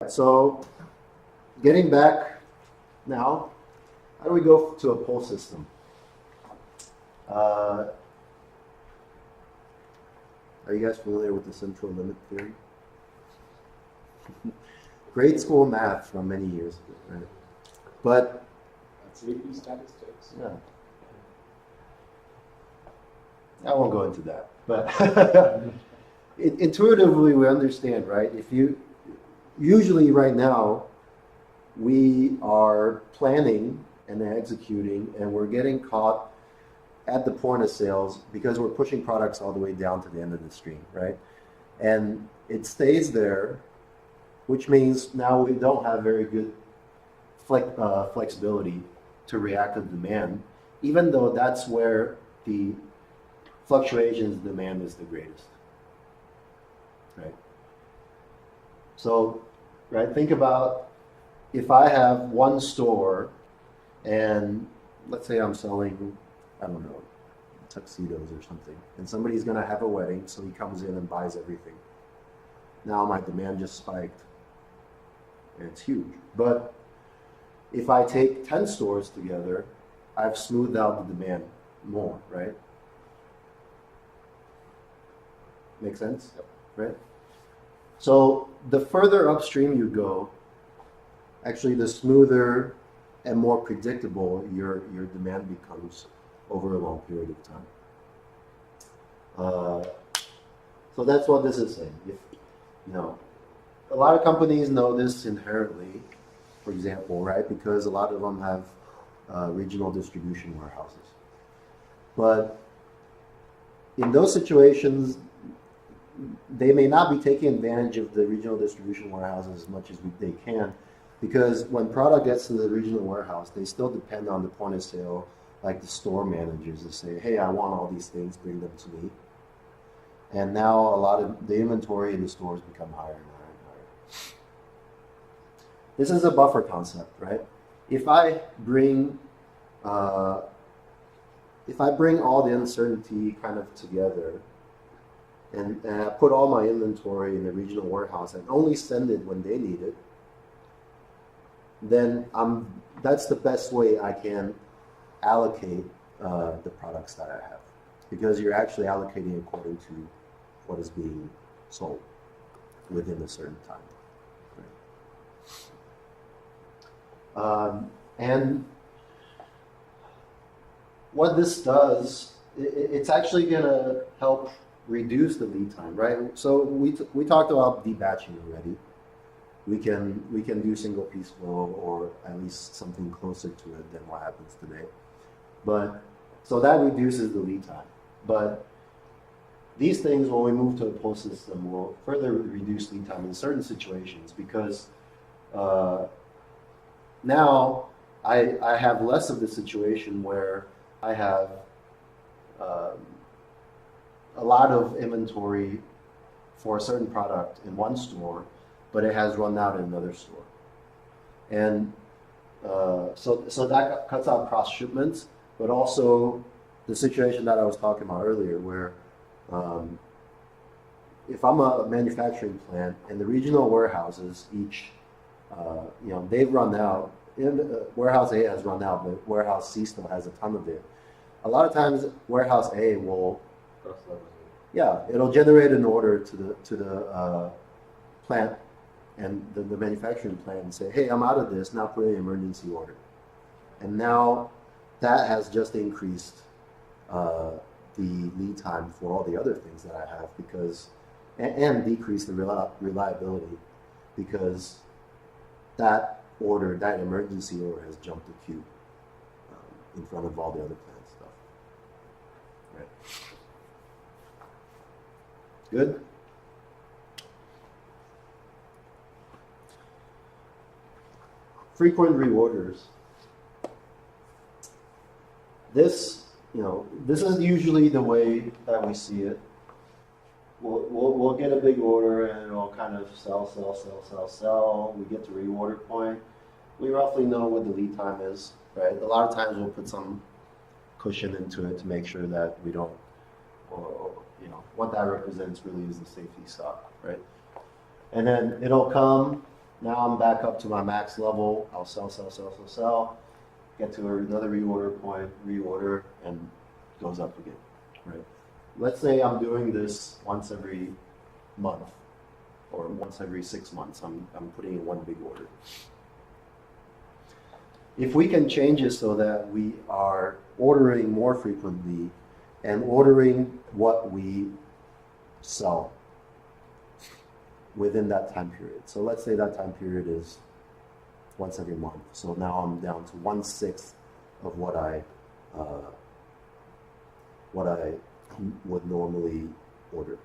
So getting back now, how do we go to a pull system? Are you guys familiar with the central limit theory? Grade school math from many years ago, right? But That's AP statistics. yeah, I won't go into that. But intuitively, we understand, right? If you usually right now we are planning and executing, and we're getting caught at the point of sales because we're pushing products all the way down to the end of the stream, right? And it stays there, which means now we don't have very good flexibility to react to demand, even though that's where the fluctuations in demand is the greatest, right? So, right, think about if I have one store and let's say I'm selling, I don't know, tuxedos or something, and somebody's going to have a wedding, so he comes in and buys everything. Now my demand just spiked, and it's huge. But if I take 10 stores together, I've smoothed out the demand more, right? Make sense? Yep. Right? So the further upstream you go, actually the smoother and more predictable your demand becomes over a long period of time. So that's what this is saying. If a lot of companies know this inherently, for example, right? Because a lot of them have regional distribution warehouses. But in those situations, they may not be taking advantage of the regional distribution warehouses as much as they can, because when product gets to the regional warehouse, they still depend on the point of sale, like the store managers, to say, hey, I want all these things, bring them to me. And now a lot of the inventory in the stores become higher and higher and higher. This is a buffer concept, right? If I bring all the uncertainty kind of together, and I put all my inventory in the regional warehouse and only send it when they need it, then that's the best way I can allocate the products that I have, because you're actually allocating according to what is being sold within a certain time. Right? And what this does, it's actually going to help reduce the lead time, right? So we talked about debatching already. We can do single piece flow, or at least something closer to it than what happens today. But so that reduces the lead time. But these things, when we move to a pull system, will further reduce lead time in certain situations, because now I have less of the situation where I have a lot of inventory for a certain product in one store, but it has run out in another store. And so that cuts out cross shipments, but also the situation that I was talking about earlier, where if I'm a manufacturing plant and the regional warehouses each, they've run out, warehouse A has run out, but warehouse C still has a ton of it. A lot of times warehouse A will, it'll generate an order to the plant and the manufacturing plant and say, hey, I'm out of this, now put in an emergency order. And now that has just increased the lead time for all the other things that I have, because and decreased the reliability, because that emergency order has jumped the queue in front of all the other plant stuff. Right. Good? Frequent reorders. This is usually the way that we see it. We'll get a big order and it'll kind of sell. We get to reorder point. We roughly know what the lead time is, right? A lot of times we'll put some cushion into it to make sure that we don't, or what that represents really is the safety stock, right? And then it'll come, Now I'm back up to my max level. I'll sell, get to another reorder point, reorder, and it goes up again, right? Let's say I'm doing this once every month or once every 6 months. I'm putting in one big order. If we can change it so that we are ordering more frequently and ordering what we sell within that time period. So let's say that time period is once every month. So now I'm down to 1/6 of what I would normally order.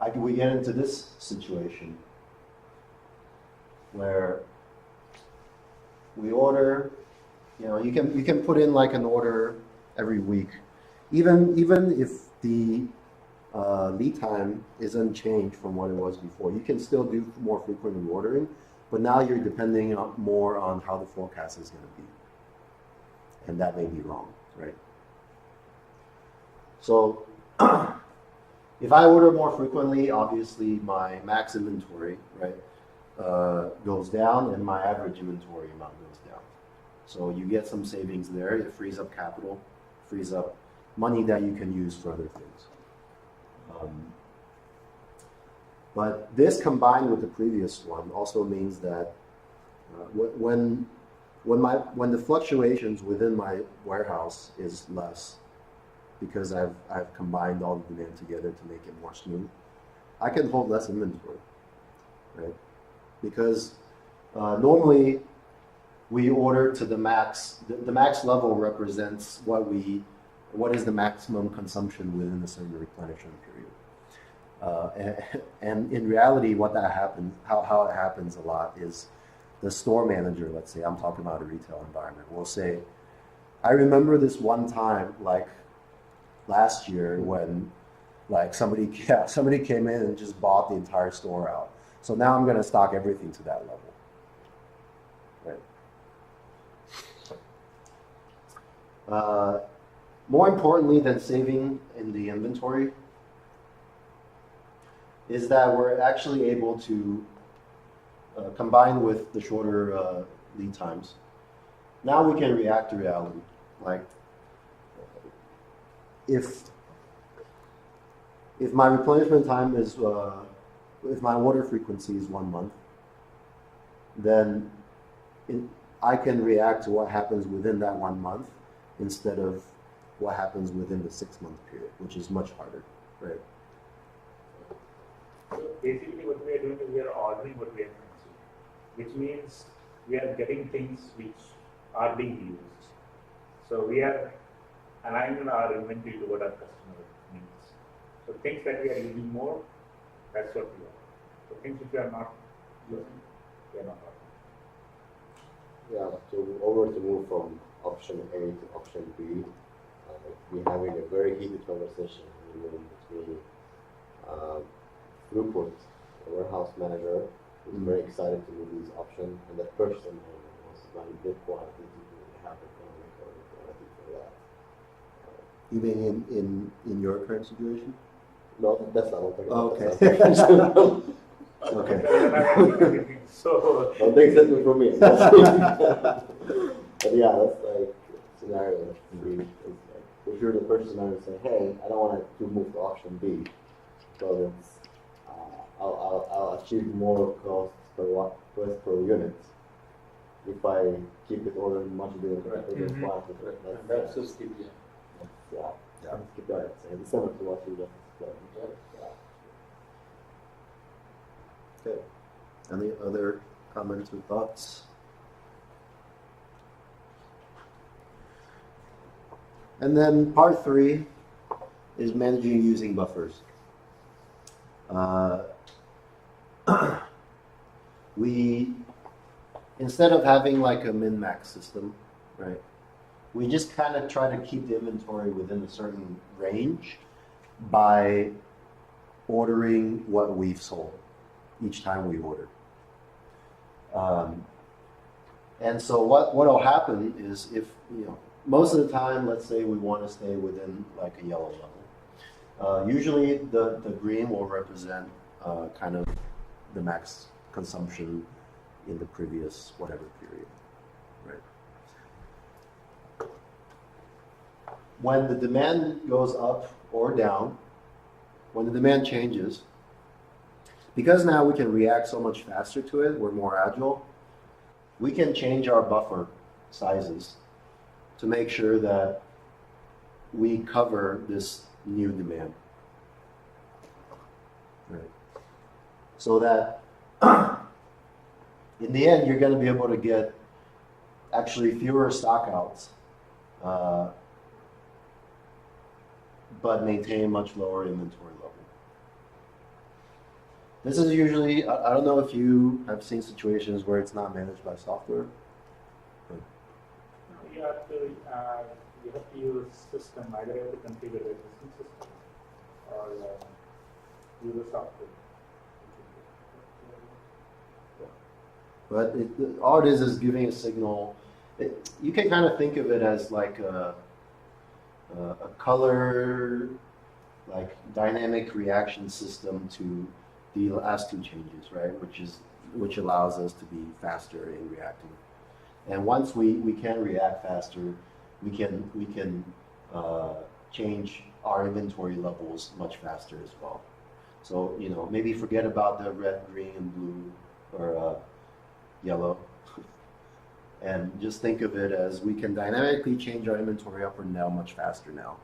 Right? We get into this situation where we order. You can put in like an order every week, even if the lead time is unchanged from what it was before. You can still do more frequent reordering, but now you're depending more on how the forecast is going to be, and that may be wrong, right? So if I order more frequently, obviously my max inventory, right, goes down, and my average inventory amount goes down. So you get some savings there. It frees up capital, frees up money that you can use for other things. But this combined with the previous one also means that when the fluctuations within my warehouse is less, because I've combined all the demand together to make it more smooth, I can hold less inventory, right? Because normally we order to the max. The max level represents what is the maximum consumption within a certain replenishment period. And in reality, how it happens a lot is the store manager, let's say, I'm talking about a retail environment, will say, I remember this one time, like last year, when like somebody came in and just bought the entire store out. So now I'm going to stock everything to that level. Right? More importantly than saving in the inventory is that we're actually able to combine with the shorter lead times. Now we can react to reality. Like if my replenishment time is if my order frequency is 1 month, then I can react to what happens within that 1 month instead of what happens within the 6-month period, which is much harder, right? So basically what we are doing is we are ordering what we are consuming, which means we are getting things which are being used. So we are aligning our inventory to what our customer needs. So things that we are using more, that's what we are. So things which we are not using, we are not ordering. Yeah, so over to move from option A to option B, we're having a very heated conversation in the room between Throughput, the warehouse manager, who's very excited to move these options, and the purchasing manager wants to buy big quantity to have economic or quantity for that. You mean in your current situation? No, that's not what I'm Okay. Okay. So Don't take that from me. But yeah, that's like scenario. If you're the purchase manager say, hey, I don't want to move to option B, because it's I'll achieve more cost per unit if I keep it ordering much bigger quantity. That's so steep, Yeah. Keep that. It's similar to what you just explained. Yeah. Okay. Any other comments or thoughts? And then part 3 is managing using buffers. We, instead of having like a min-max system, right, we just kind of try to keep the inventory within a certain range by ordering what we've sold each time we order. And so what will happen is if, most of the time, let's say we want to stay within like a yellow level. Usually the green will represent kind of the max consumption in the previous whatever period, right? When the demand goes up or down, when the demand changes, because now we can react so much faster to it, we're more agile, we can change our buffer sizes to make sure that we cover this new demand. Right. So that in the end, you're going to be able to get actually fewer stockouts, but maintain much lower inventory level. This is usually, I don't know if you have seen situations where it's not managed by software. You have to use system, either you have to configure the existing system or use the software. But all it is giving a signal. You can kind of think of it as like a color, like dynamic reaction system to the last two changes, right? Which allows us to be faster in reacting. And once we can react faster, we can change our inventory levels much faster as well. So maybe forget about the red, green, and blue, or yellow, and just think of it as we can dynamically change our inventory up or down much faster now,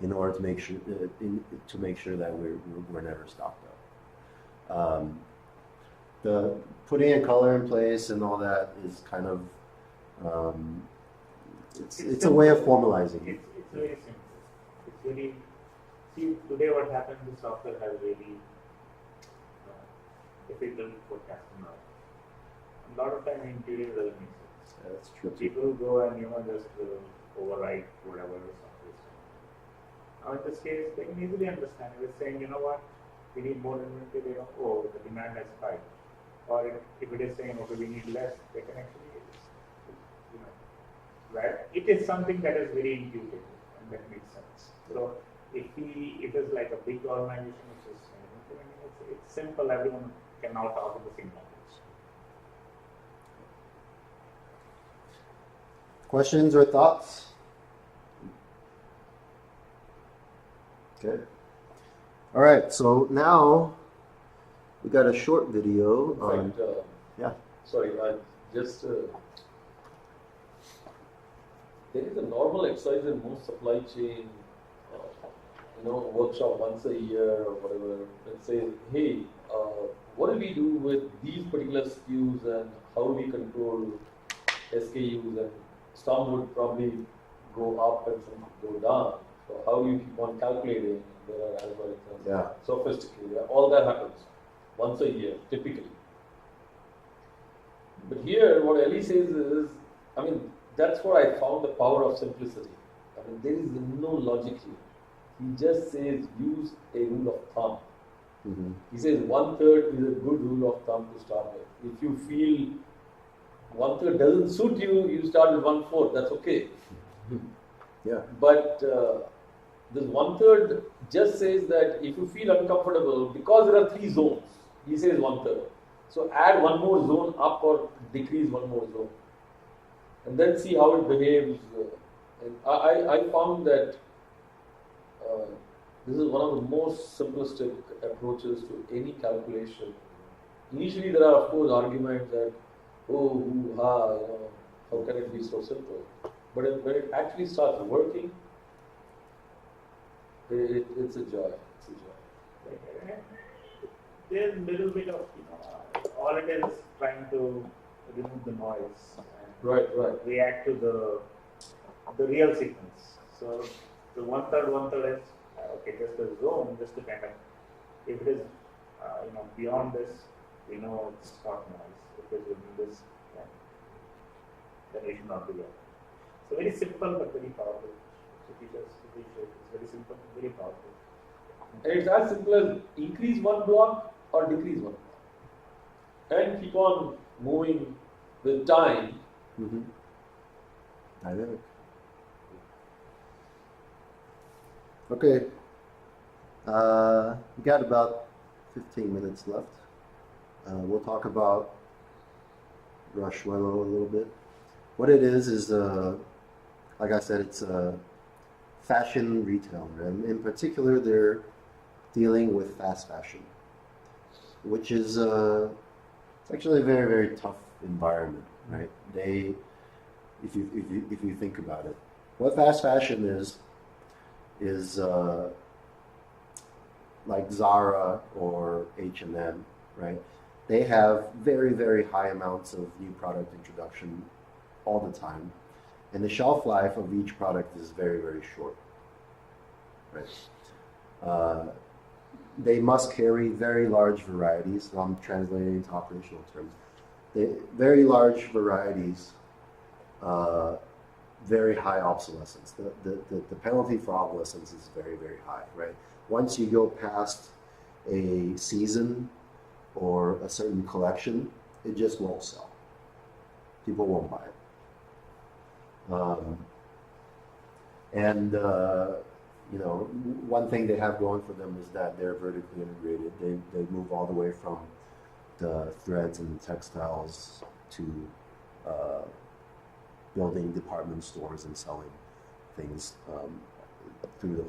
in order to make sure that we're never stocked up. The putting a color in place and all that is kind of it's a way of formalizing it. It's very simple. It's very, see, today what happens, the software has really difficult forecasting now. A lot of time intuitive doesn't make sense. That's true. People go and just overwrite whatever the software is saying. Now in this case, they can easily understand. If it's saying, what, we need more inventory, the demand has spiked. Or if it is saying, okay, we need less, they can actually, right? It is something that is very intuitive and that makes sense. So if it is like a big organization which is, it's simple, everyone can now talk in the same language. Questions or thoughts? Okay. All right. So now we got a short video on. Yeah. Sorry, just there is a normal exercise in most supply chain, workshop once a year or whatever, that says, hey, what do we do with these particular SKUs and how do we control SKUs, and some would probably go up and some would go down. So how you keep on calculating, there are algorithms, Yeah. sophisticated, all that happens once a year, typically. But here, what Ellie says is, that's what I found the power of simplicity. There is no logic here. He just says use a rule of thumb. Mm-hmm. He says 1/3 is a good rule of thumb to start with. If you feel 1/3 doesn't suit you, you start with 1/4. That's okay. Yeah. But this 1/3 just says that if you feel uncomfortable, because there are 3 zones, he says 1/3. So add one more zone up or decrease one more zone, and then see how it behaves. And I found that this is one of the most simplistic approaches to any calculation. Initially, there are of course arguments that, how can it be so simple? But when it actually starts working, it's a joy. It's a joy. There's a little bit of, all it is trying to remove the noise and Right. react to the real sequence. So the 1/3 is just a zone, just to kind of, if it is beyond this, we know it's not noise. If it's within this, then we should not do that. So very simple but very powerful. So it's very simple, very powerful. And it's as simple as increase one block or decrease one block, and keep on moving with time. Mm-hmm. Dynamic. Okay. We got about 15 minutes left. We'll talk about Riachuelo a little bit. What it is like I said, it's a fashion retailer, and in particular, they're dealing with fast fashion, which is it's actually a very, very tough environment, right? If you think about it, what fast fashion is like Zara or H&M, right? They have very, very high amounts of new product introduction all the time, and the shelf life of each product is very, very short, right? They must carry very large varieties. So I'm translating into operational terms. Very large varieties, very high obsolescence. The penalty for obsolescence is very, very high, right? Once you go past a season or a certain collection, it just won't sell. People won't buy it. One thing they have going for them is that they're vertically integrated. They move all the way from the threads and the textiles to building department stores and selling things through the